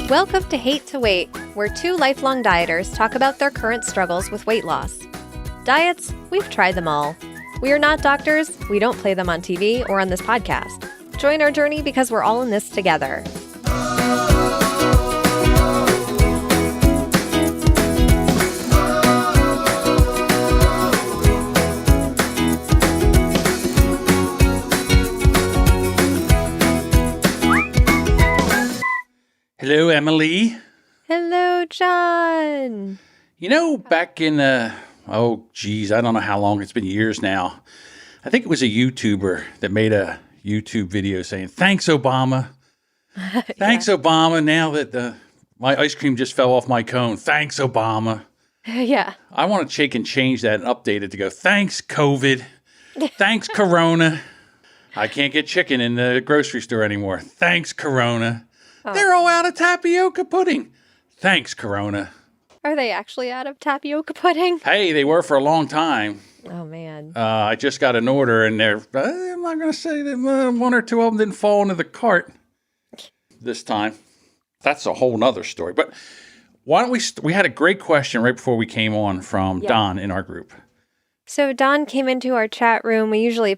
Welcome to Hate to Wait, where two lifelong dieters talk about their current struggles with weight loss. Diets, we've tried them all. We are not doctors, we don't play them on TV or on this podcast. Join our journey because we're all in this together. Hello, Emily. Hello, John. You know, back in, I don't know how long. It's been years now. I think it was a YouTuber that made a YouTube video saying, thanks, Obama. Thanks, Obama. Now that my ice cream just fell off my cone. Thanks, Obama. Yeah. I want to change that and update it to go, thanks, COVID. Thanks, Corona. I can't get chicken in the grocery store anymore. Thanks, Corona. They're all out of tapioca pudding. Thanks, Corona. Are they actually out of tapioca pudding? Hey, they were for a long time. Oh, man. I just got an order, and I'm not going to say that one or two of them didn't fall into the cart this time. That's a whole nother story. But why don't we had a great question right before we came on from Don in our group. So Don came into our chat room. We usually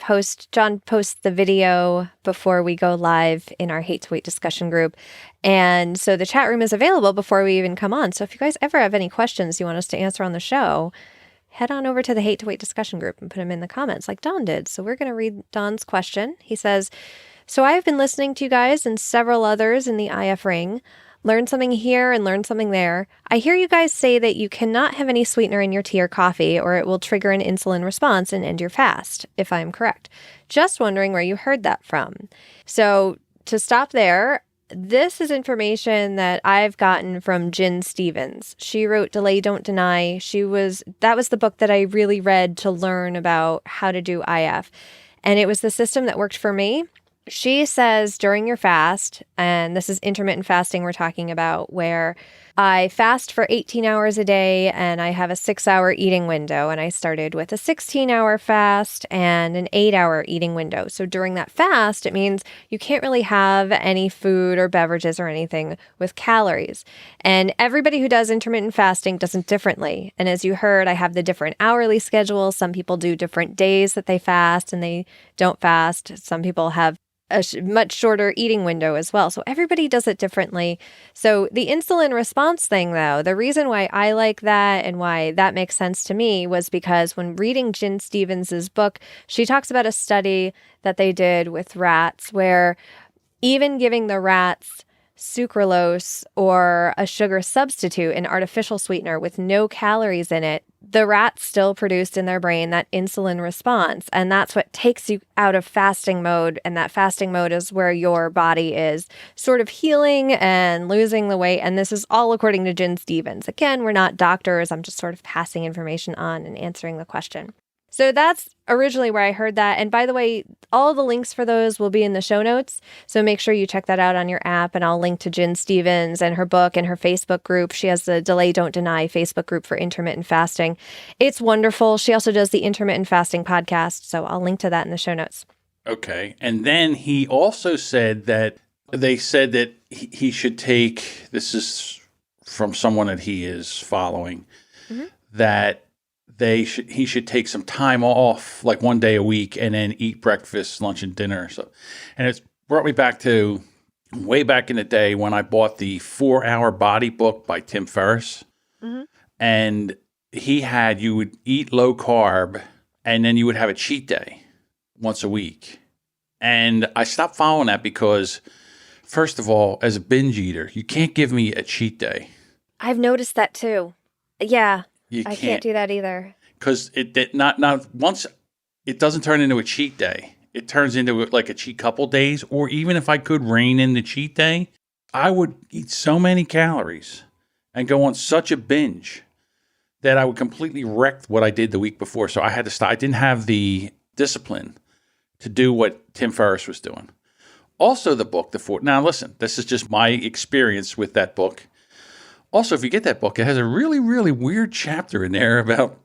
John posts the video before we go live in our Hate to Wait discussion group. And so the chat room is available before we even come on. So if you guys ever have any questions you want us to answer on the show, head on over to the Hate to Wait discussion group and put them in the comments like Don did. So we're going to read Don's question. He says, so I've been listening to you guys and several others in the IF ring. Learn something here and learn something there. I hear you guys say that you cannot have any sweetener in your tea or coffee or it will trigger an insulin response and end your fast, if I am correct. Just wondering where you heard that from. So to stop there, this is information that I've gotten from Jen Stevens. She wrote Delay, Don't Deny. That was the book that I really read to learn about how to do IF. And it was the system that worked for me. She says during your fast, and this is intermittent fasting we're talking about, where I fast for 18 hours a day and I have a 6-hour eating window. And I started with a 16-hour fast and an 8-hour eating window. So during that fast, it means you can't really have any food or beverages or anything with calories. And everybody who does intermittent fasting does it differently. And as you heard, I have the different hourly schedules. Some people do different days that they fast and they don't fast. Some people have a much shorter eating window as well. So everybody does it differently. So the insulin response thing, though, the reason why I like that and why that makes sense to me was because when reading Jen Stevens's book, she talks about a study that they did with rats where even giving the rats sucralose or a sugar substitute, an artificial sweetener with no calories in it, the rats still produced in their brain that insulin response. And that's what takes you out of fasting mode. And that fasting mode is where your body is sort of healing and losing the weight. And this is all according to Jen Stevens. Again, we're not doctors. I'm just sort of passing information on and answering the question. So that's originally where I heard that. And by the way, all the links for those will be in the show notes. So make sure you check that out on your app. And I'll link to Jen Stevens and her book and her Facebook group. She has the Delay, Don't Deny Facebook group for intermittent fasting. It's wonderful. She also does the Intermittent Fasting podcast. So I'll link to that in the show notes. Okay. And then he also said that they said that he should take, this is from someone that he is following, that he should take some time off, like one day a week, and then eat breakfast, lunch, and dinner. So, and it's brought me back to way back in the day when I bought the 4-Hour Body book by Tim Ferriss. And you would eat low carb, and then you would have a cheat day once a week. And I stopped following that because, first of all, as a binge eater, you can't give me a cheat day. I've noticed that too. Yeah. I can't do that either. Because once it doesn't turn into a cheat day, it turns into like a cheat couple days. Or even if I could rein in the cheat day, I would eat so many calories and go on such a binge that I would completely wreck what I did the week before. So I had to stop. I didn't have the discipline to do what Tim Ferriss was doing. Also, the book, now listen, this is just my experience with that book. Also, if you get that book, it has a really, really weird chapter in there about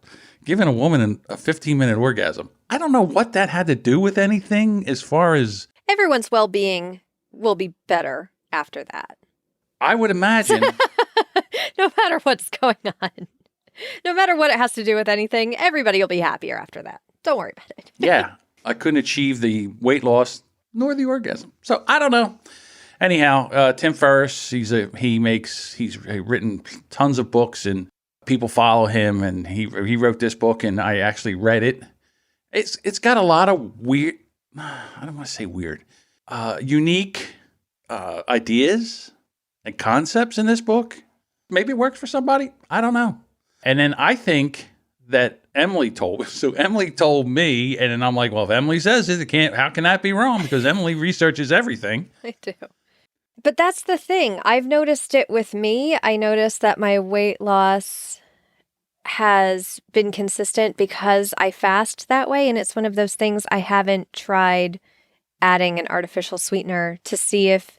giving a woman a 15-minute orgasm. I don't know what that had to do with anything as far as... Everyone's well-being will be better after that. I would imagine. No matter what's going on, no matter what it has to do with anything, everybody will be happier after that. Don't worry about it. Yeah. I couldn't achieve the weight loss nor the orgasm. So I don't know. Anyhow, Tim Ferriss, he's written tons of books and people follow him, and he wrote this book and I actually read it. It's got a lot of weird, I don't want to say weird, unique ideas and concepts in this book. Maybe it works for somebody. I don't know. And then I think that Emily told me, and then I'm like, well, if Emily says it, how can that be wrong? Because Emily researches everything. I do. But that's the thing. I've noticed it with me. I noticed that my weight loss has been consistent because I fast that way. And it's one of those things I haven't tried adding an artificial sweetener to see if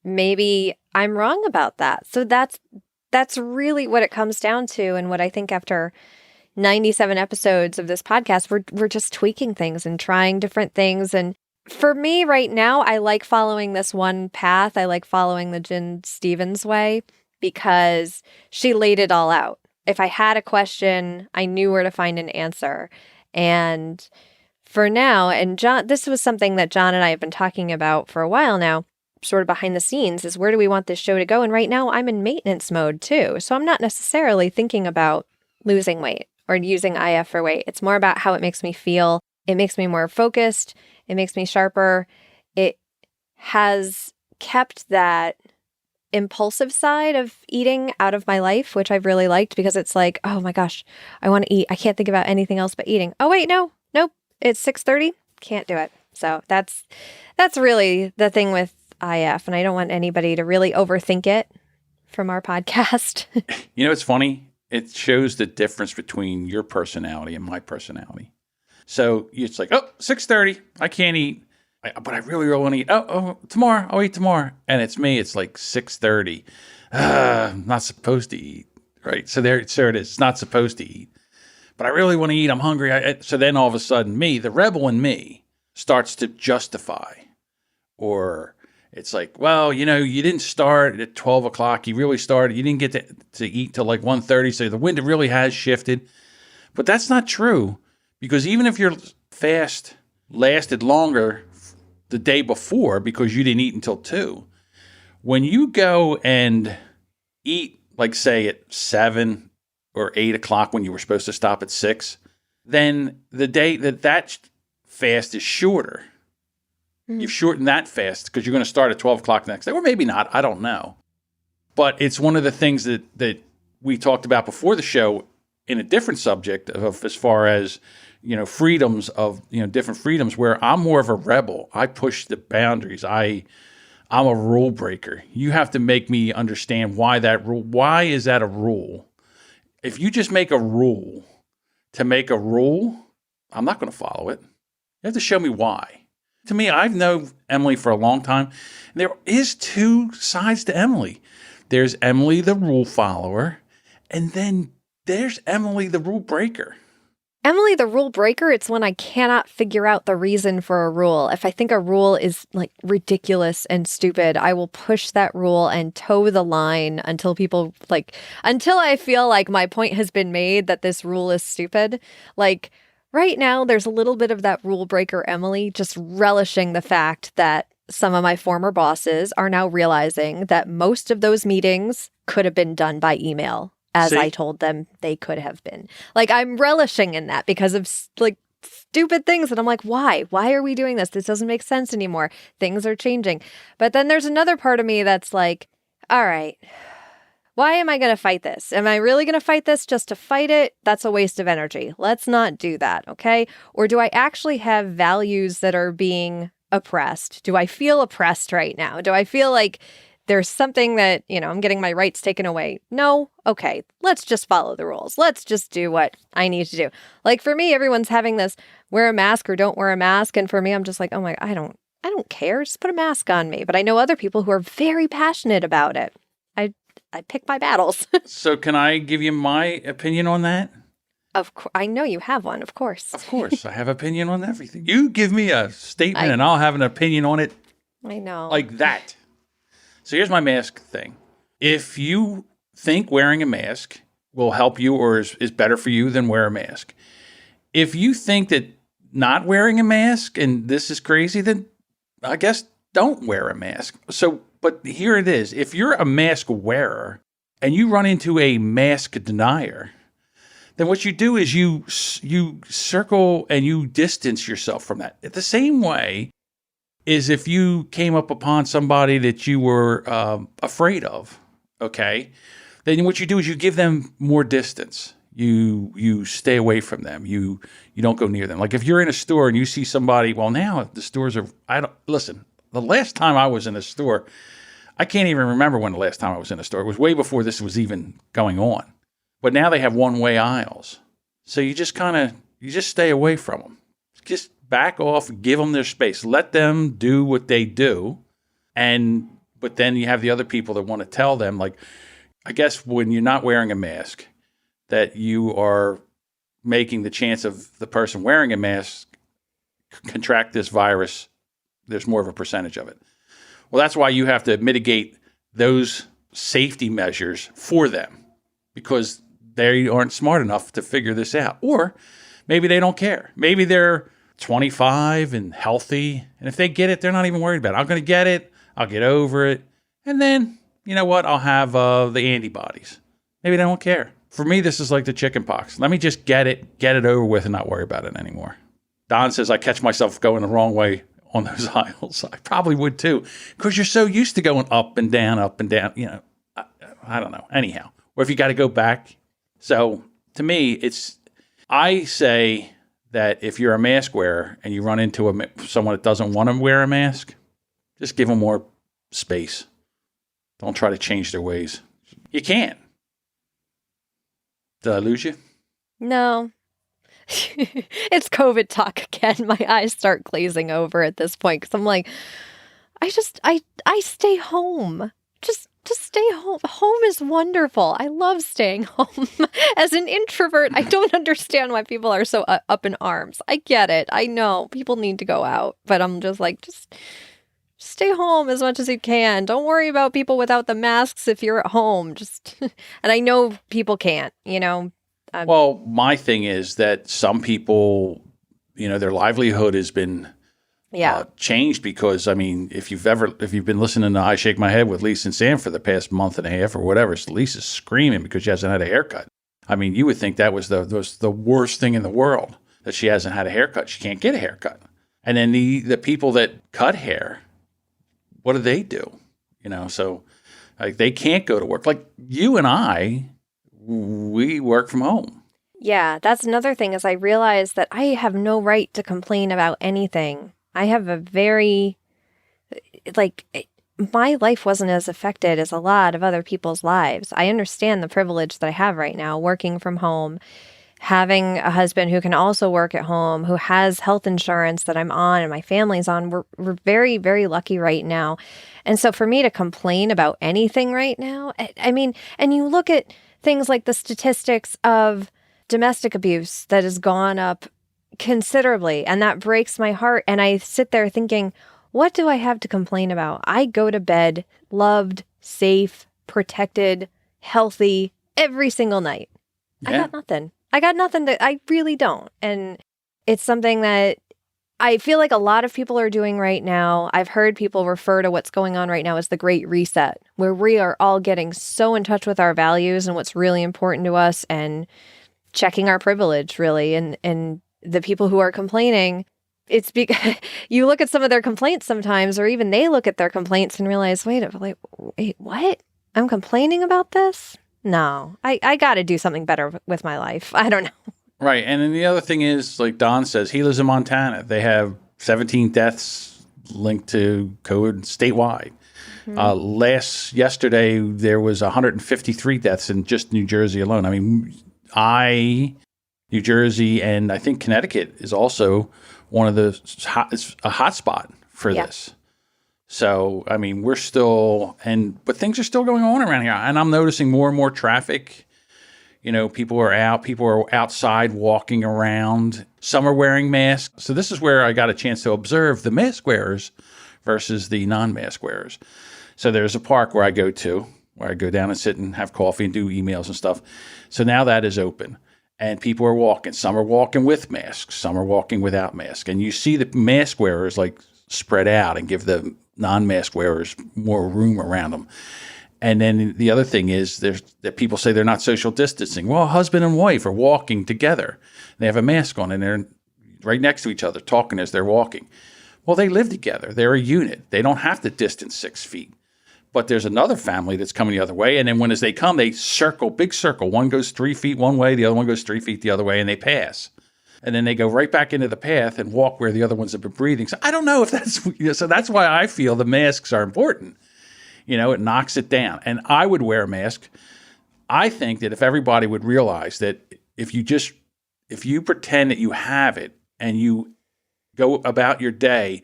maybe I'm wrong about that. So that's really what it comes down to. And what I think after 97 episodes of this podcast, we're just tweaking things and trying different things. And for me right now, I like following this one path. I like following the Jen Stevens way because she laid it all out. If I had a question, I knew where to find an answer. And for now, and John, this was something that John and I have been talking about for a while now, sort of behind the scenes, is where do we want this show to go? And right now I'm in maintenance mode too. So I'm not necessarily thinking about losing weight or using IF for weight. It's more about how it makes me feel. It makes me more focused. It makes me sharper. It has kept that impulsive side of eating out of my life, which I've really liked because it's like, oh my gosh, I want to eat. I can't think about anything else but eating. Oh wait, nope. It's 6:30. Can't do it. So that's really the thing with IF, and I don't want anybody to really overthink it from our podcast. You know, it's funny. It shows the difference between your personality and my personality. So it's like, 6:30, I can't eat, but I really want to eat. Oh, tomorrow, I'll eat tomorrow. And it's me. It's like 6:30. I'm not supposed to eat, right? So there it is. It's not supposed to eat, but I really want to eat. I'm hungry. So then all of a sudden, the rebel in me, starts to justify, or it's like, well, you didn't start at 12 o'clock. You really started. You didn't get to eat till like 1:30. So the wind really has shifted. But that's not true, because even if your fast lasted longer the day before because you didn't eat until 2, when you go and eat, like say at 7 or 8 o'clock when you were supposed to stop at 6, then the day that fast is shorter. You've shortened that fast because you're going to start at 12 o'clock the next day. Or maybe not. I don't know. But it's one of the things that we talked about before the show in a different subject of as far as, freedoms of, different freedoms, where I'm more of a rebel. I push the boundaries. I'm a rule breaker. You have to make me understand why is that a rule? If you just make a rule to make a rule, I'm not going to follow it. You have to show me why. To me, I've known Emily for a long time. There is 2 sides to Emily. There's Emily, the rule follower, and then there's Emily, the rule breaker. Emily, the rule breaker, it's when I cannot figure out the reason for a rule. If I think a rule is like ridiculous and stupid, I will push that rule and toe the line until until I feel like my point has been made that this rule is stupid. Like, right now, there's a little bit of that rule breaker Emily just relishing the fact that some of my former bosses are now realizing that most of those meetings could have been done by email, as I told them they could have been. Like, I'm relishing in that because of stupid things. And I'm like, why? Why are we doing this? This doesn't make sense anymore. Things are changing. But then there's another part of me that's like, all right, why am I going to fight this? Am I really going to fight this just to fight it? That's a waste of energy. Let's not do that, okay? Or do I actually have values that are being oppressed? Do I feel oppressed right now? Do I feel like there's something that, I'm getting my rights taken away? No? Okay, let's just follow the rules. Let's just do what I need to do. Like for me, everyone's having this wear a mask or don't wear a mask. And for me, I'm just like, oh my, I don't care. Just put a mask on me. But I know other people who are very passionate about it. I pick my battles. So can I give you my opinion on that? Of course. I know you have one, of course. Of course. I have opinion on everything. You give me a statement and I'll have an opinion on it. I know. Like that. So here's my mask thing. if you think wearing a mask will help you or is better for you, then wear a mask. If you think that not wearing a mask and this is crazy, then I guess don't wear a mask. So, but here it is. If you're a mask wearer and you run into a mask denier, then what you do is you circle and you distance yourself from that. The same way is if you came up upon somebody that you were afraid of, okay, then what you do is you give them more distance. You stay away from them. You don't go near them. Like if you're in a store and you see somebody, well, now the stores are, listen, the last time I was in a store, I can't even remember when the last time I was in a store. It was way before this was even going on. But now they have one-way aisles. So you just stay away from them. Just back off, give them their space. Let them do what they do. But then you have the other people that want to tell them, like, I guess when you're not wearing a mask, that you are making the chance of the person wearing a mask contract this virus, there's more of a percentage of it. Well, that's why you have to mitigate those safety measures for them, because they aren't smart enough to figure this out. Or maybe they don't care. Maybe they're 25 and healthy, and if they get it, they're not even worried about it. I'm going to get it. I'll get over it. And then, you know what? I'll have the antibodies. Maybe they don't care. For me, this is like the chicken pox. Let me just get it over with and not worry about it anymore. Don says, I catch myself going the wrong way on those aisles. I probably would too, because you're so used to going up and down, you know, I don't know. Anyhow, or if you got to go back. So to me, I say that if you're a mask wearer and you run into someone that doesn't want to wear a mask, just give them more space. Don't try to change their ways. You can't. Did I lose you? No. It's COVID talk again. My eyes start glazing over at this point because I'm like, I stay home. Just stay home. Home is wonderful. I love staying home. As an introvert, I don't understand why people are so up in arms. I get it. I know people need to go out, but I'm just like, just stay home as much as you can. Don't worry about people without the masks if you're at home. And I know people can't, you know. Well, my thing is that some people, you know, their livelihood has been changed because, I mean, if you've been listening to I Shake My Head with Lisa and Sam for the past month and a half or whatever, Lisa's screaming because she hasn't had a haircut. I mean, you would think that was the worst thing in the world, that she hasn't had a haircut. She can't get a haircut. And then the people that cut hair, what do? You know, so like they can't go to work. Like you and I, we work from home. Yeah, that's another thing is I realize that I have no right to complain about anything. I have a very, my life wasn't as affected as a lot of other people's lives. I understand the privilege that I have right now, working from home, having a husband who can also work at home, who has health insurance that I'm on and my family's on. We're very, very lucky right now. And so for me to complain about anything right now, I mean, and you look at things like the statistics of domestic abuse that has gone up considerably, and that breaks my heart. And I sit there thinking, what do I have to complain about? I go to bed loved, safe, protected, healthy every single night. Yeah. I got nothing that I really don't. And it's something that I feel like a lot of people are doing right now. I've heard people refer to what's going on right now as the Great Reset, where we are all getting so in touch with our values and what's really important to us and checking our privilege, really. And the people who are complaining, it's because you look at some of their complaints sometimes, or even they look at their complaints and realize, wait, what? I'm complaining about this? No, I got to do something better with my life. I don't know. Right. And then the other thing is, like Don says, he lives in Montana. They have 17 deaths linked to COVID statewide. Mm-hmm. Yesterday, there was 153 deaths in just New Jersey alone. I mean, New Jersey, and I think Connecticut is also one of it's a hotspot for this. So, I mean, but things are still going on around here. And I'm noticing more and more traffic. You know, people are outside walking around. Some are wearing masks. So this is where I got a chance to observe the mask wearers versus the non-mask wearers. So there's a park where I go to, where I go down and sit and have coffee and do emails and stuff. So now that is open. And people are walking. Some are walking with masks. Some are walking without masks. And you see the mask wearers like spread out and give the non-mask wearers more room around them. And then the other thing is that people say they're not social distancing. Well, husband and wife are walking together. They have a mask on and they're right next to each other talking as they're walking. Well, they live together. They're a unit. They don't have to distance 6 feet. But there's another family that's coming the other way. And then as they come, they circle, big circle. One goes 3 feet one way, the other one goes 3 feet the other way, and they pass. And then they go right back into the path and walk where the other ones have been breathing. So I don't know if that's, so that's why I feel the masks are important. It knocks it down. And I would wear a mask. I think that if everybody would realize that if you pretend that you have it and you go about your day,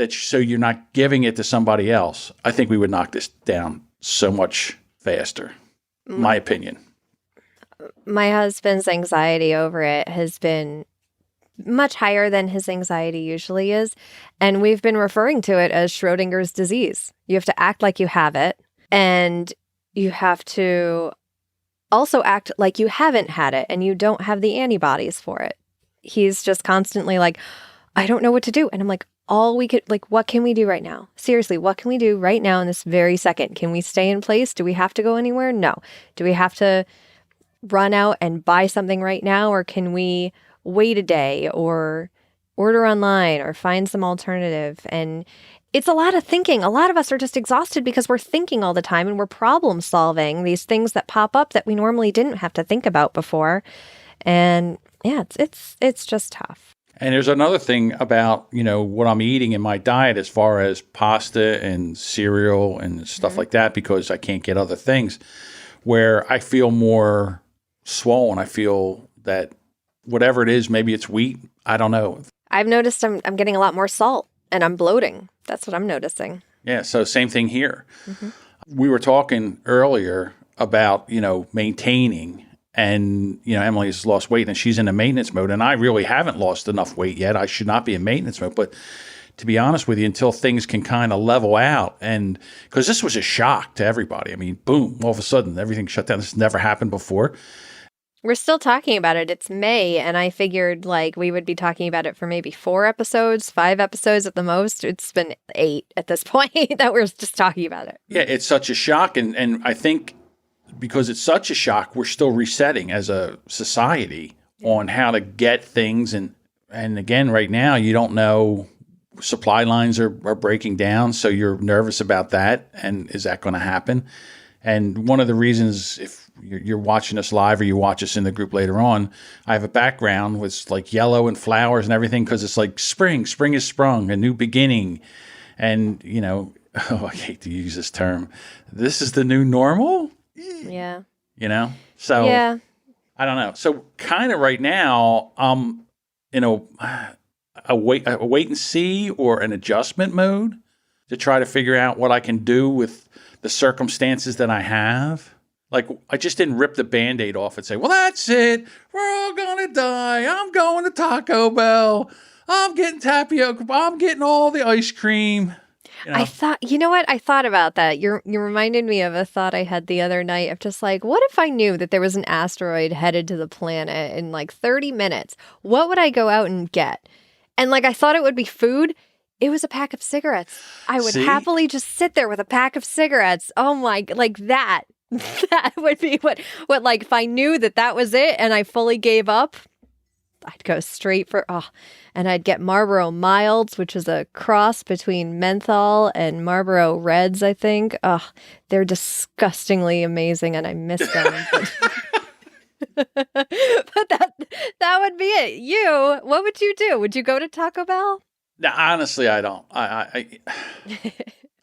so you're not giving it to somebody else, I think we would knock this down so much faster. My opinion. My husband's anxiety over it has been much higher than his anxiety usually is. And we've been referring to it as Schrodinger's disease. You have to act like you have it. And you have to also act like you haven't had it and you don't have the antibodies for it. He's just constantly like, I don't know what to do. And I'm like, what can we do right now? Seriously, what can we do right now in this very second? Can we stay in place? Do we have to go anywhere? No. Do we have to run out and buy something right now? Or can we wait a day or order online or find some alternative? And it's a lot of thinking. A lot of us are just exhausted because we're thinking all the time and we're problem solving these things that pop up that we normally didn't have to think about before. And yeah, it's just tough. And there's another thing about, what I'm eating in my diet as far as pasta and cereal and stuff like that, because I can't get other things, where I feel more swollen. I feel that whatever it is, maybe it's wheat. I don't know. I've noticed I'm getting a lot more salt and I'm bloating. That's what I'm noticing. Yeah. So same thing here. Mm-hmm. We were talking earlier about, maintaining. And, Emily's lost weight and she's in a maintenance mode. And I really haven't lost enough weight yet. I should not be in maintenance mode. But to be honest with you, until things can kind of level out, and because this was a shock to everybody. I mean, boom, all of a sudden, everything shut down. This has never happened before. We're still talking about it. It's May. And I figured we would be talking about it for maybe 4 episodes, 5 episodes at the most. It's been 8 at this point that we're just talking about it. Yeah, it's such a shock. And I think, because it's such a shock, we're still resetting as a society on how to get things. And again, right now, you don't know, supply lines are breaking down. So you're nervous about that. And is that going to happen? And one of the reasons, if you're watching us live or you watch us in the group later on, I have a background with like yellow and flowers and everything, because it's like spring is sprung, a new beginning. And, I hate to use this term. This is the new normal. Yeah. So yeah. I don't know. So kind of right now, a wait and see or an adjustment mode to try to figure out what I can do with the circumstances that I have. Like, I just didn't rip the Band-Aid off and say, well, that's it. We're all going to die. I'm going to Taco Bell. I'm getting tapioca. I'm getting all the ice cream. I thought, what? I thought about that. You reminded me of a thought I had the other night of just like, what if I knew that there was an asteroid headed to the planet in 30 minutes? What would I go out and get? And I thought it would be food. It was a pack of cigarettes. I would happily just sit there with a pack of cigarettes. Oh my, that. That would be what if I knew that was it and I fully gave up, I'd go straight for, and I'd get Marlboro Milds, which is a cross between menthol and Marlboro Reds, I think. They're disgustingly amazing and I miss them. But that would be it. What would you do? Would you go to Taco Bell? No, honestly, I don't.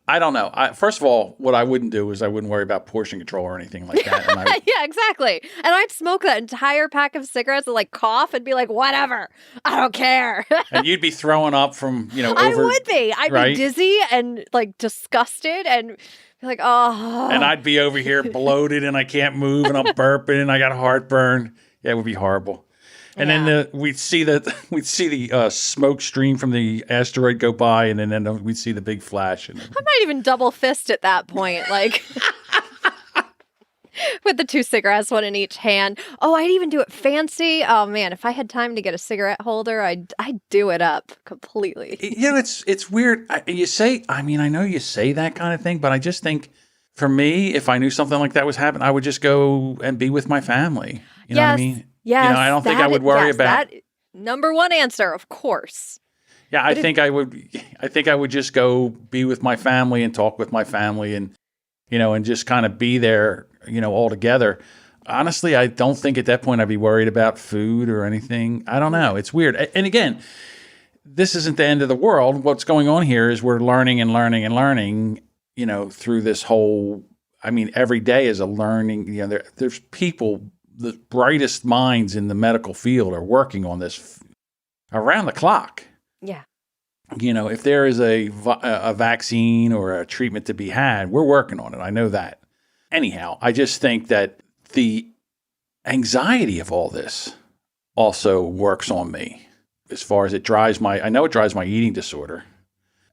I don't know. First of all, what I wouldn't do is I wouldn't worry about portion control or anything like that. And yeah, exactly. And I'd smoke that entire pack of cigarettes and cough and be like, whatever, I don't care. And you'd be throwing up from, over. I would be. I'd right? be dizzy and disgusted and be like, oh. And I'd be over here bloated and I can't move and I'm burping and I got heartburn. Yeah, it would be horrible. And then we'd see the smoke stream from the asteroid go by, and then we'd see the big flash. And I might even double fist at that point. With the 2 cigarettes, one in each hand. Oh, I'd even do it fancy. Oh man, if I had time to get a cigarette holder, I'd do it up completely. It's weird. I know you say that kind of thing, but I just think for me, if I knew something like that was happening, I would just go and be with my family. You know what I mean? Yes. I don't think I would worry about that. Number one answer, of course. Yeah, I think I would just go be with my family and talk with my family and and just kind of be there, all together. Honestly, I don't think at that point I'd be worried about food or anything. I don't know. It's weird. And again, this isn't the end of the world. What's going on here is we're learning and learning and learning, through this whole, every day is a learning, there's people, the brightest minds in the medical field are working on this around the clock. Yeah. If there is a vaccine or a treatment to be had, we're working on it. I know that. Anyhow, I just think that the anxiety of all this also works on me as far as I know it drives my eating disorder,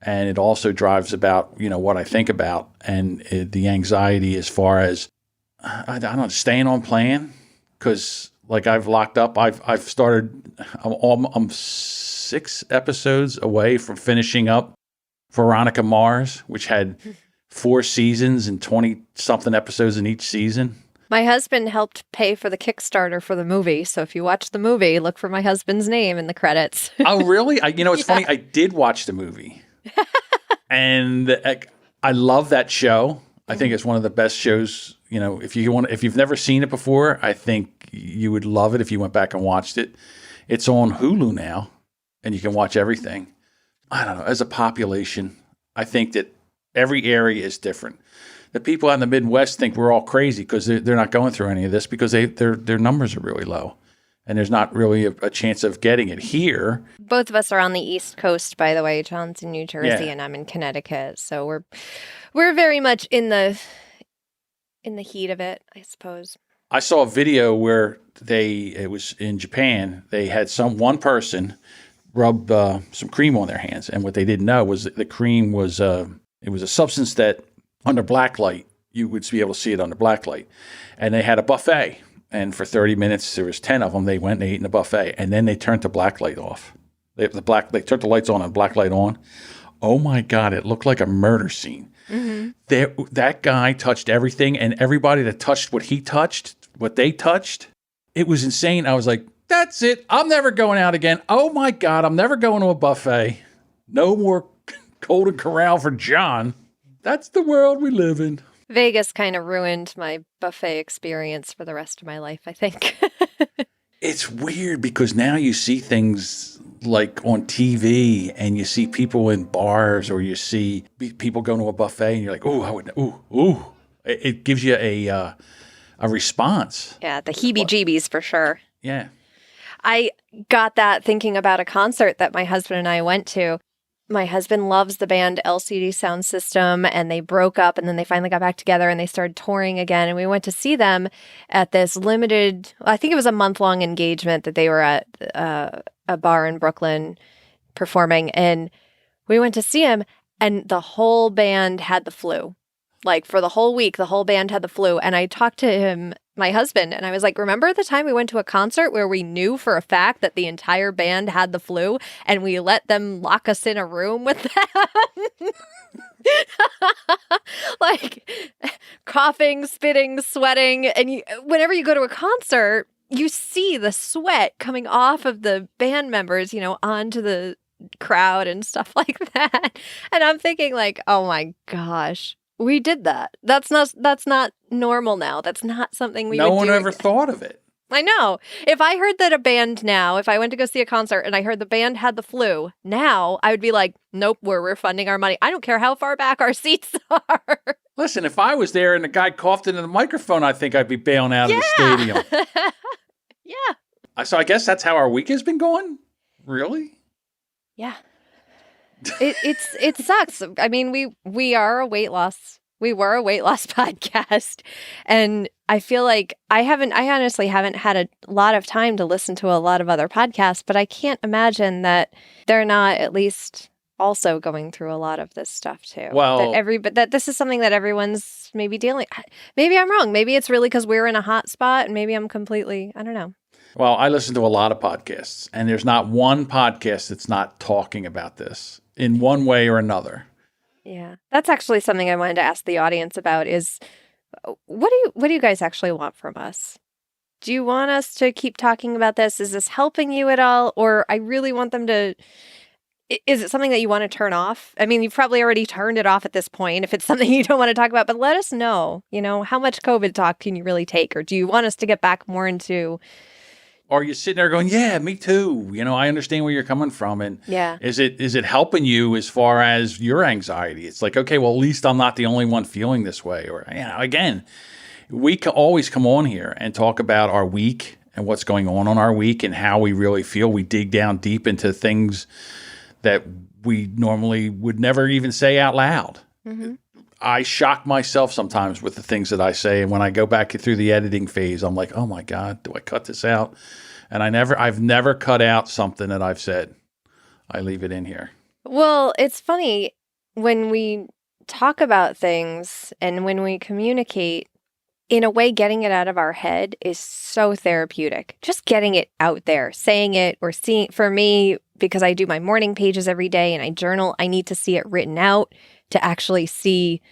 and it also drives about, what I think about, and the anxiety as far as, I don't know, staying on plan, because like I've locked up, I've started, I'm 6 episodes away from finishing up Veronica Mars, which had 4 seasons and 20-something episodes in each season. My husband helped pay for the Kickstarter for the movie, so if you watch the movie, look for my husband's name in the credits. Oh, really? It's funny. I did watch the movie, and I love that show. I think it's one of the best shows. If you've never seen it before, I think you would love it if you went back and watched it. It's on Hulu now, and you can watch everything. I don't know. As a population, I think that every area is different. The people out in the Midwest think we're all crazy because they're not going through any of this because their numbers are really low, and there's not really a chance of getting it here. Both of us are on the East Coast, by the way. John's in New Jersey, and I'm in Connecticut, so we're very much in the heat of it, I suppose. I saw a video where it was in Japan. They had one person rub some cream on their hands, and what they didn't know was that the cream was it was a substance that under black light you would be able to see it under black light. And they had a buffet, and for 30 minutes there was 10 of them. They went and ate in the buffet, and then they turned the black light off. They turned the lights on and black light on. Oh my God! It looked like a murder scene. Mm-hmm. That guy touched everything, and everybody that touched what they touched, it was insane. I was like, that's it. I'm never going out again. Oh my God, I'm never going to a buffet. No more Golden Corral for John. That's the world we live in. Vegas kind of ruined my buffet experience for the rest of my life, I think. It's weird because now you see things like on TV, and you see people in bars, or you see people going to a buffet, and you're like, ooh. It gives you a response. Yeah, the heebie-jeebies for sure. Yeah. I got that thinking about a concert that my husband and I went to. My husband loves the band LCD Sound System, and they broke up, and then they finally got back together, and they started touring again. And we went to see them at this limited, I think it was a month-long engagement that they were at a bar in Brooklyn performing. And we went to see him, and the whole band had the flu. Like for the whole week, the whole band had the flu. And I talked to him, my husband, and I was like, remember the time we went to a concert where we knew for a fact that the entire band had the flu, and we let them lock us in a room with them? Like coughing, spitting, sweating. And whenever you go to a concert, you see the sweat coming off of the band members, onto the crowd and stuff like that. And I'm thinking like, oh my gosh. We did that. That's not normal now. That's not something we would do. No one ever thought of it. I know. If I heard that a band now, if I went to go see a concert and I heard the band had the flu, now I would be like, nope, we're refunding our money. I don't care how far back our seats are. Listen, if I was there and the guy coughed into the microphone, I think I'd be bailing out of the stadium. Yeah. So I guess that's how our week has been going? Really? Yeah. It sucks. I mean, we are a weight loss. We were a weight loss podcast, and I feel like I honestly haven't had a lot of time to listen to a lot of other podcasts, but I can't imagine that they're not at least also going through a lot of this stuff too. Well, that this is something that everyone's maybe dealing. Maybe I'm wrong. Maybe it's really because we're in a hot spot, and maybe I'm completely. I don't know. well, I listen to a lot of podcasts, and there's not one podcast that's not talking about this in one way or another. Yeah, that's actually something I wanted to ask the audience about. Is what do you guys actually want from us? Do you want us to keep talking about this? Is this helping you at all, or I really want them to? Is it something that you want to turn off? I mean, you've probably already turned it off at this point if it's something you don't want to talk about, but let us know, how much COVID talk can you really take? Or do you want us to get back more into... Or you're sitting there going, yeah, me too. I understand where you're coming from. And yeah. Is it helping you as far as your anxiety? It's like, okay, well, at least I'm not the only one feeling this way. Or, again, we can always come on here and talk about our week and what's going on our week and how we really feel. We dig down deep into things that we normally would never even say out loud. Mm-hmm. I shock myself sometimes with the things that I say. And when I go back through the editing phase, I'm like, oh my God, do I cut this out? And I've never cut out something that I've said. I leave it in here. Well, it's funny when we talk about things and when we communicate, in a way, getting it out of our head is so therapeutic. Just getting it out there, saying it or seeing, for me, because I do my morning pages every day and I journal, I need to see it written out to actually see,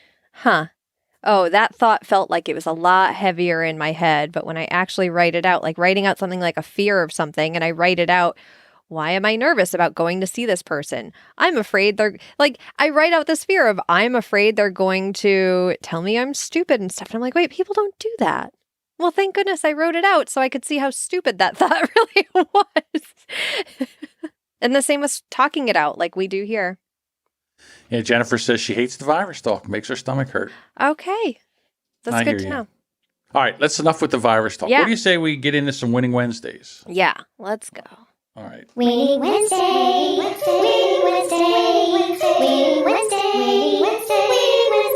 oh, that thought felt like it was a lot heavier in my head. But when I actually write it out, like writing out something like a fear of something, and I write it out, why am I nervous about going to see this person? I'm afraid I write out this fear of, I'm afraid they're going to tell me I'm stupid and stuff. And I'm like, wait, people don't do that. Well, thank goodness I wrote it out so I could see how stupid that thought really was. And the same with talking it out like we do here. Yeah, Jennifer says she hates the virus talk. Makes her stomach hurt. Okay. That's good to know. All right, that's enough with the virus talk. Yeah. What do you say we get into some Winning Wednesdays? Yeah, let's go. All right. Winning Wednesday, Winning Wednesday, Winning Wednesday, Winning Wednesday,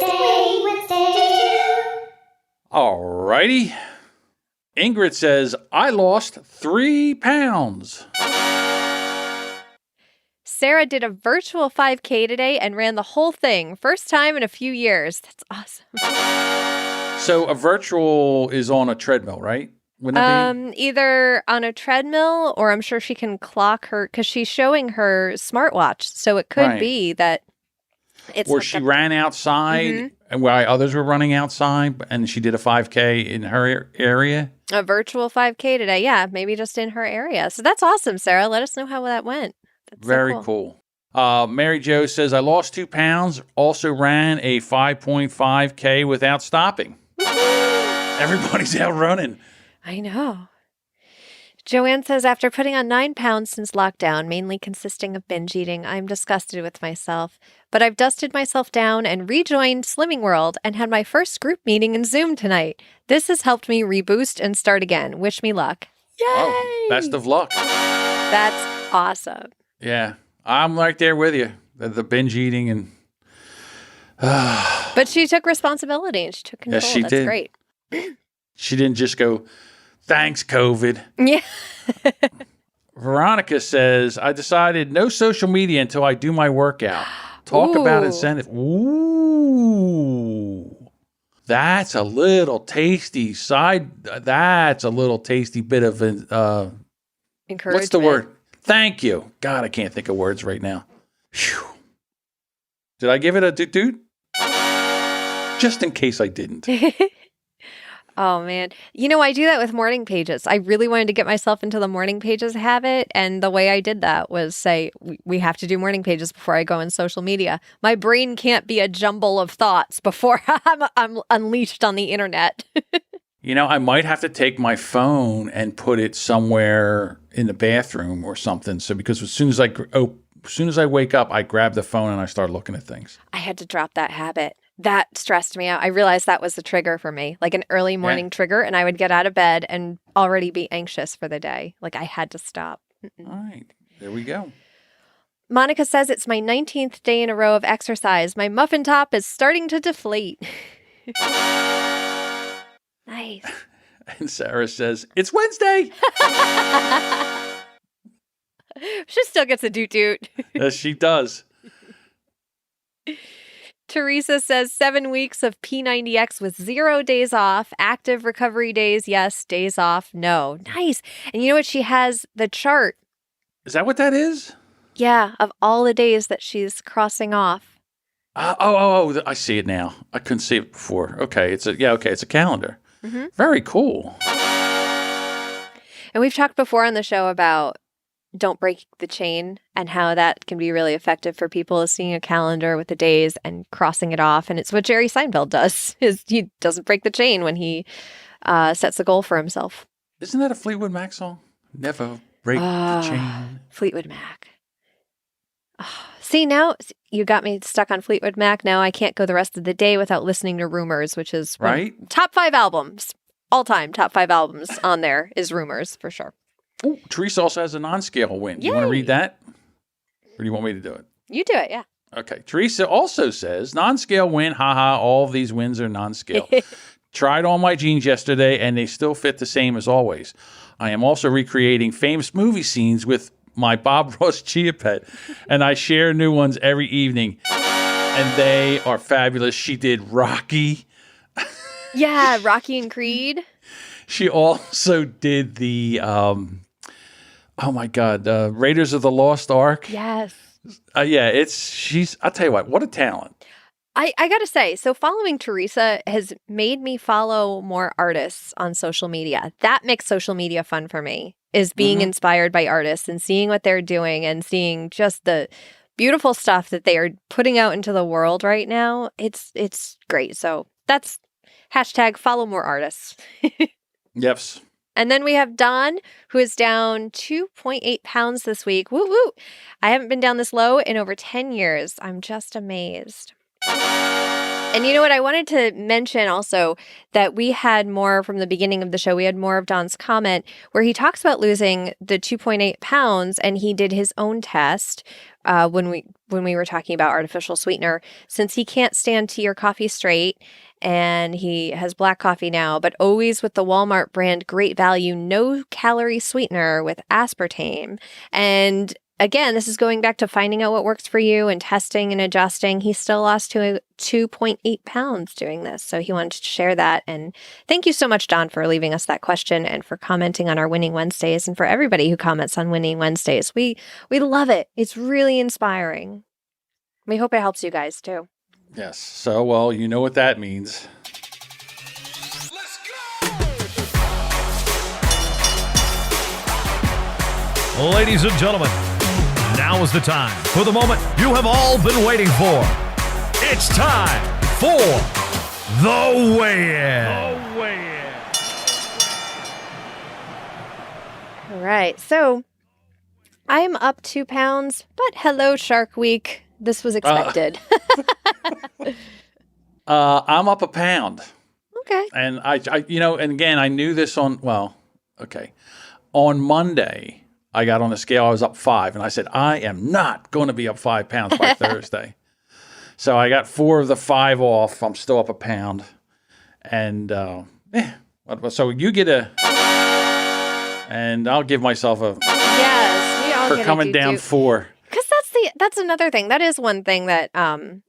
Winning Wednesday. All righty. Ingrid says, I lost 3 pounds. Sarah did a virtual 5K today and ran the whole thing. First time in a few years. That's awesome. So a virtual is on a treadmill, right? Wouldn't it be? Either on a treadmill or I'm sure she can clock her because she's showing her smartwatch. So it could be that it's. Or she ran outside and while others were running outside and she did a 5K in her area. A virtual 5K today. Yeah, maybe just in her area. So that's awesome, Sarah. Let us know how that went. That's Very so cool. Mary Jo says, I lost 2 pounds, also ran a 5.5K without stopping. Everybody's out running. I know. Joanne says, after putting on 9 pounds since lockdown, mainly consisting of binge eating, I'm disgusted with myself. But I've dusted myself down and rejoined Slimming World and had my first group meeting in Zoom tonight. This has helped me reboost and start again. Wish me luck. Yay! Oh, best of luck. That's awesome. Yeah, I'm right there with you. The binge eating and... But she took responsibility and she took control. Yes, she That's did. Great. She didn't just go, thanks, COVID. Yeah. Veronica says, I decided no social media until I do my workout. Talk about incentive. Ooh. That's a little tasty that's a little tasty bit of encouragement. What's the word? Thank you. God, I can't think of words right now. Whew. Did I give it a doot? Just in case I didn't. Oh, man. I do that with morning pages. I really wanted to get myself into the morning pages habit. And the way I did that was say, we have to do morning pages before I go on social media. My brain can't be a jumble of thoughts before I'm unleashed on the internet. I might have to take my phone and put it somewhere in the bathroom or something. So because as soon as I wake up, I grab the phone and I start looking at things. I had to drop that habit. That stressed me out. I realized that was the trigger for me, like an early morning trigger. And I would get out of bed and already be anxious for the day. Like I had to stop. All right. There we go. Monica says it's my 19th day in a row of exercise. My muffin top is starting to deflate. Nice. And Sarah says, it's Wednesday. She still gets a doot. Yes, she does. Teresa says 7 weeks of P90X with 0 days off. Active recovery days, yes. Days off, no. Nice. And you know what? She has the chart. Is that what that is? Yeah, of all the days that she's crossing off. I see it now. I couldn't see it before. Okay, it's a calendar. Mm-hmm. Very cool. And we've talked before on the show about don't break the chain and how that can be really effective for people, seeing a calendar with the days and crossing it off. And it's what Jerry Seinfeld does, is he doesn't break the chain when he sets a goal for himself. Isn't that a Fleetwood Mac song? Never break the chain. Fleetwood Mac. See, now you got me stuck on Fleetwood Mac. Now I can't go the rest of the day without listening to Rumors, which is right. Top 5 albums, all time top 5 albums on there is Rumors for sure. Ooh, Teresa also has a non-scale win. Do you want to read that? Or do you want me to do it? You do it, yeah. Okay. Teresa also says, non-scale win, haha, all of these wins are non-scale. Tried on my jeans yesterday, and they still fit the same as always. I am also recreating famous movie scenes with my Bob Ross Chia Pet, and I share new ones every evening, and they are fabulous. She did Rocky. Yeah, Rocky and Creed. She also did the... oh my God, Raiders of the Lost Ark. Yes. I'll tell you what a talent. I got to say, so following Teresa has made me follow more artists on social media. That makes social media fun for me, is being inspired by artists and seeing what they're doing and seeing just the beautiful stuff that they are putting out into the world right now. It's great. So that's hashtag follow more artists. Yes. And then we have Don, who is down 2.8 pounds this week. Woo woo. I haven't been down this low in over 10 years. I'm just amazed. And you know what? I wanted to mention also that we had more from the beginning of the show. We had more of Don's comment where he talks about losing the 2.8 pounds, and he did his own test when we were talking about artificial sweetener, since he can't stand tea or coffee straight. And he has black coffee now, but always with the Walmart brand Great Value, no calorie sweetener with aspartame. And again, this is going back to finding out what works for you and testing and adjusting. He still lost to 2.8 pounds doing this. So he wanted to share that. And thank you so much, Don, for leaving us that question and for commenting on our Winning Wednesdays, and for everybody who comments on Winning Wednesdays. We love it. It's really inspiring. We hope it helps you guys too. Yes. So, well, you know what that means. Let's go! Ladies and gentlemen, now is the time for the moment you have all been waiting for. It's time for the weigh-in. All right. So I'm up 2 pounds, but hello, Shark Week. This was expected. I'm up a pound. Okay. And I and again, I knew this on Monday, I got on the scale, I was up 5, and I said, I am not going to be up 5 pounds by Thursday. So I got 4 of the 5 off. I'm still up a pound. And, so you get and I'll give myself a, Yes, we all for get coming down 4. Because that's another thing. That is one thing that John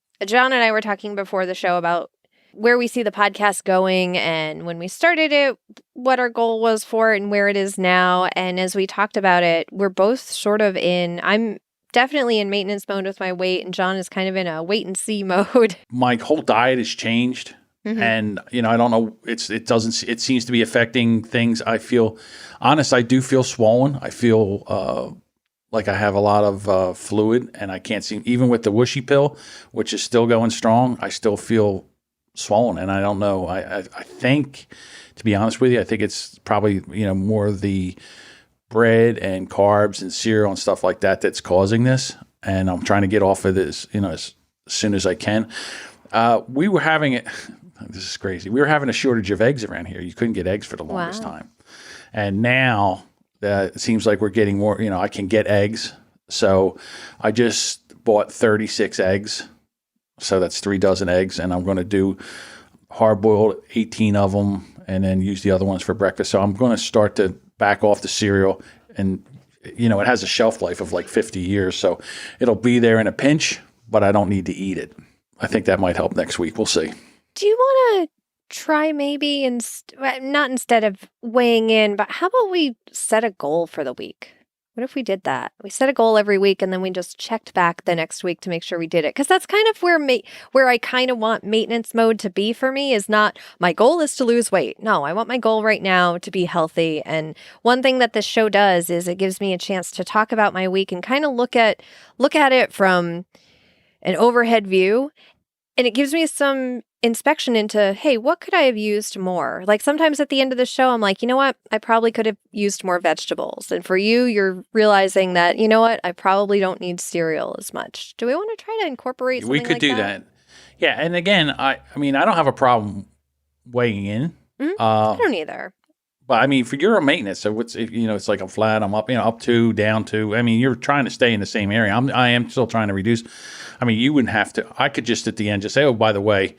and I were talking before the show about where we see the podcast going, and when we started it, what our goal was for it and where it is now. And as we talked about it, we're both sort of I'm definitely in maintenance mode with my weight, and John is kind of in a wait and see mode. My whole diet has changed. Mm-hmm. And, I don't know, it seems to be affecting things. I feel, honest, I do feel swollen. I feel like I have a lot of fluid, and I can't see, even with the Whooshy pill, which is still going strong, I still feel swollen. And I don't know, I think, to be honest with you, I think it's probably, more of the bread and carbs and cereal and stuff like that that's causing this. And I'm trying to get off of this, as soon as I can. We were having it. This is crazy. We were having a shortage of eggs around here. You couldn't get eggs for the longest time. And now it seems like we're getting more, I can get eggs. So I just bought 36 eggs. So that's 3 dozen eggs. And I'm going to do hard-boiled 18 of them and then use the other ones for breakfast. So I'm going to start to back off the cereal. And, it has a shelf life of like 50 years. So it'll be there in a pinch, but I don't need to eat it. I think that might help next week. We'll see. Do you want to try maybe, not instead of weighing in, but how about we set a goal for the week? What if we did that? We set a goal every week and then we just checked back the next week to make sure we did it. Because that's kind of where I kind of want maintenance mode to be for me, is not my goal is to lose weight. No, I want my goal right now to be healthy. And one thing that this show does is it gives me a chance to talk about my week and kind of look at it from an overhead view. And it gives me some inspection into, hey, what could I have used more? Like sometimes at the end of the show, I'm like, you know what? I probably could have used more vegetables. And for you, you're realizing that, you know what? I probably don't need cereal as much. Do we want to try to incorporate something We could like do that. Yeah. And again, I mean, I don't have a problem weighing in. Mm-hmm. I don't either. But I mean, for your maintenance, so it's like I'm flat, I'm up, up 2, down 2. I mean, you're trying to stay in the same area. I am still trying to reduce. I mean, you wouldn't have to. I could just at the end just say, oh, by the way,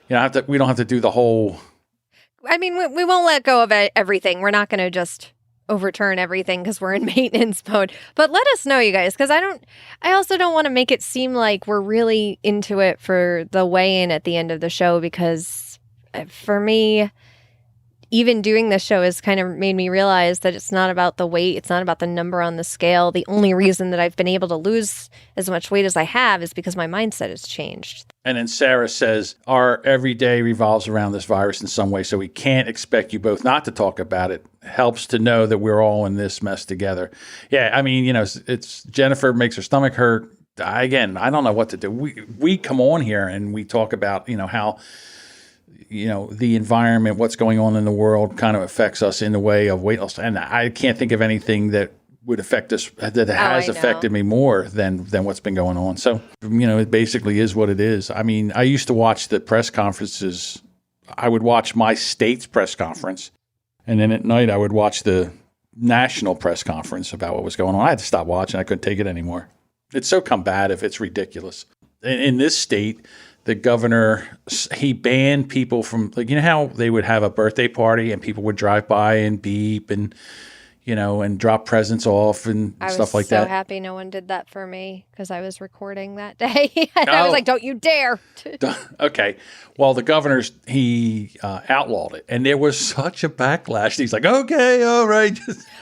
we don't have to do the whole. I mean, we won't let go of everything. We're not going to just overturn everything because we're in maintenance mode. But let us know, you guys, because I also don't want to make it seem like we're really into it for the weigh-in at the end of the show, because for me, even doing this show has kind of made me realize that it's not about the weight. It's not about the number on the scale. The only reason that I've been able to lose as much weight as I have is because my mindset has changed. And then Sarah says, our everyday revolves around this virus in some way, so we can't expect you both not to talk about it. Helps to know that we're all in this mess together. Yeah, I mean, it's Jennifer makes her stomach hurt. Again, I don't know what to do. We come on here and we talk about, how the environment, what's going on in the world kind of affects us in the way of weight loss. And I can't think of anything that would affect us, that has affected me more than what's been going on. So, it basically is what it is. I mean, I used to watch the press conferences. I would watch my state's press conference. And then at night I would watch the national press conference about what was going on. I had to stop watching. I couldn't take it anymore. It's so combative. It's ridiculous. In this state, the governor, he banned people from, how they would have a birthday party and people would drive by and beep and, and drop presents off and stuff like that. I was so happy no one did that for me because I was recording that day. And I was like, don't you dare. Okay. Well, the governor's, he outlawed it. And there was such a backlash. He's like, okay, all right.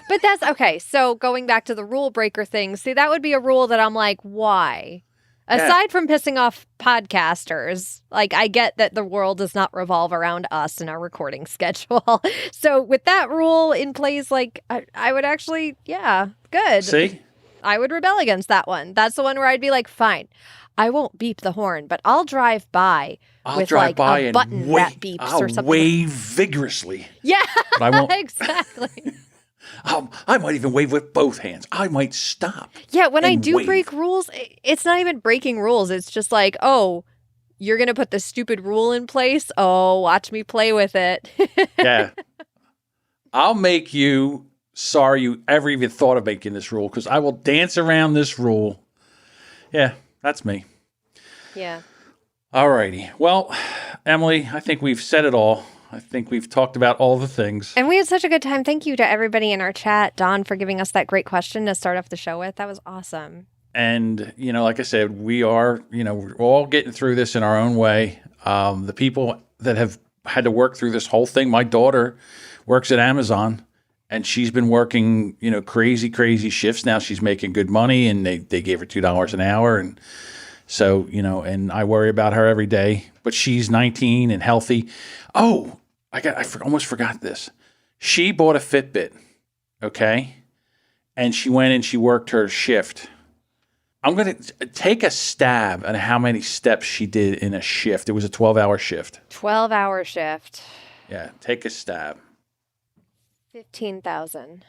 But that's okay. So going back to the rule breaker thing, see, that would be a rule that I'm like, why? Aside from pissing off podcasters, I get that the world does not revolve around us and our recording schedule. So with that rule in place, I would actually, good. See? I would rebel against that one. That's the one where I'd be like, fine, I won't beep the horn, but I'll drive by with a button that beeps or something. I'll wave vigorously. Yeah, but I won't. Exactly. I might even wave with both hands. I might stop. Yeah, when I do break rules, it's not even breaking rules. It's just like, oh, you're going to put this stupid rule in place? Oh, watch me play with it. Yeah. I'll make you sorry you ever even thought of making this rule, because I will dance around this rule. Yeah, that's me. Yeah. All righty. Well, Emily, I think we've said it all. I think we've talked about all the things. And we had such a good time. Thank you to everybody in our chat. Don, for giving us that great question to start off the show with. That was awesome. And, like I said, we are, we're all getting through this in our own way. The people that have had to work through this whole thing, my daughter works at Amazon, and she's been working, crazy, crazy shifts. Now she's making good money, and they gave her $2 an hour. And so, and I worry about her every day. But she's 19 and healthy. Oh, I almost forgot this. She bought a Fitbit, okay? And she went and she worked her shift. I'm going to take a stab at how many steps she did in a shift. It was a 12-hour shift. 12-hour shift. Yeah, take a stab. 15,000.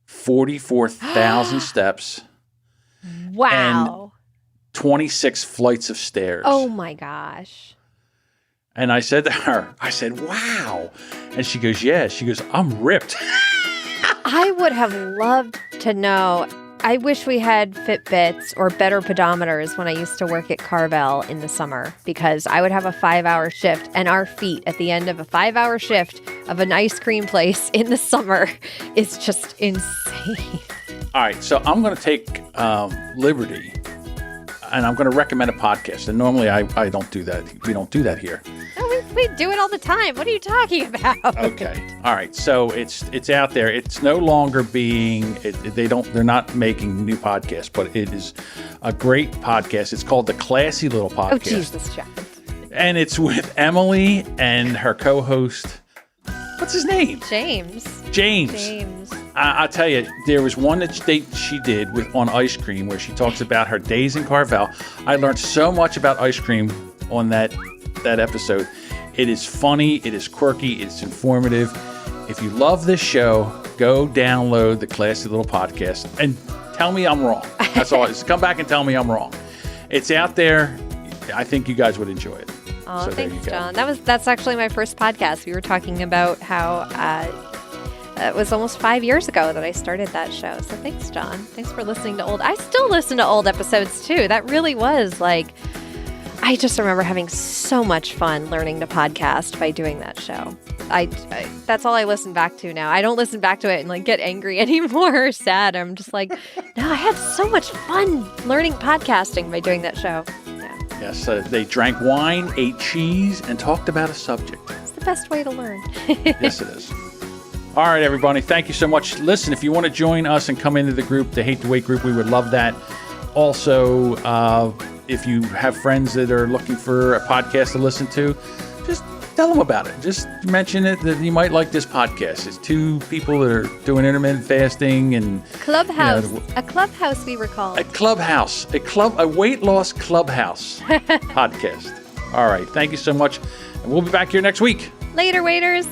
44,000 steps. Wow. And 26 flights of stairs. Oh, my gosh. And I said to her, wow. And she goes, yeah. She goes, I'm ripped. I would have loved to know. I wish we had Fitbits or better pedometers when I used to work at Carvel in the summer, because I would have a 5-hour shift, and our feet at the end of a 5-hour shift of an ice cream place in the summer is just insane. All right. So I'm going to take liberty. and I'm going to recommend a podcast. And normally I don't do that. We don't do that here. Oh, we do it all the time. What are you talking about? Okay. All right. So it's out there. It's no longer they're not making new podcasts, but it is a great podcast. It's called the Classy Little Podcast. Oh, Jesus, John. And it's with Emily and her co-host. What's his name? James. I'll tell you, there was one that she did on ice cream where she talks about her days in Carvel. I learned so much about ice cream on that episode. It is funny, it is quirky, it's informative. If you love this show, go download the Classy Little Podcast and tell me I'm wrong. That's all. Just come back and tell me I'm wrong. It's out there. I think you guys would enjoy it. Oh, so thanks, John. That's actually my first podcast. We were talking about how it was almost 5 years ago that I started that show. So thanks, John. Thanks for listening to I still listen to old episodes too. That really was I just remember having so much fun learning to podcast by doing that show. That's all I listen back to now. I don't listen back to it and get angry anymore or sad. I'm just no, I had so much fun learning podcasting by doing that show. Yeah. Yes, they drank wine, ate cheese, and talked about a subject. It's the best way to learn. Yes, it is. All right, everybody. Thank you so much. Listen, if you want to join us and come into the group, the Hate to Wait group, we would love that. Also, if you have friends that are looking for a podcast to listen to, just tell them about it. Just mention it that you might like this podcast. It's two people that are doing intermittent fasting and Clubhouse. A clubhouse, we were called. A weight loss clubhouse podcast. All right. Thank you so much. And we'll be back here next week. Later, waiters.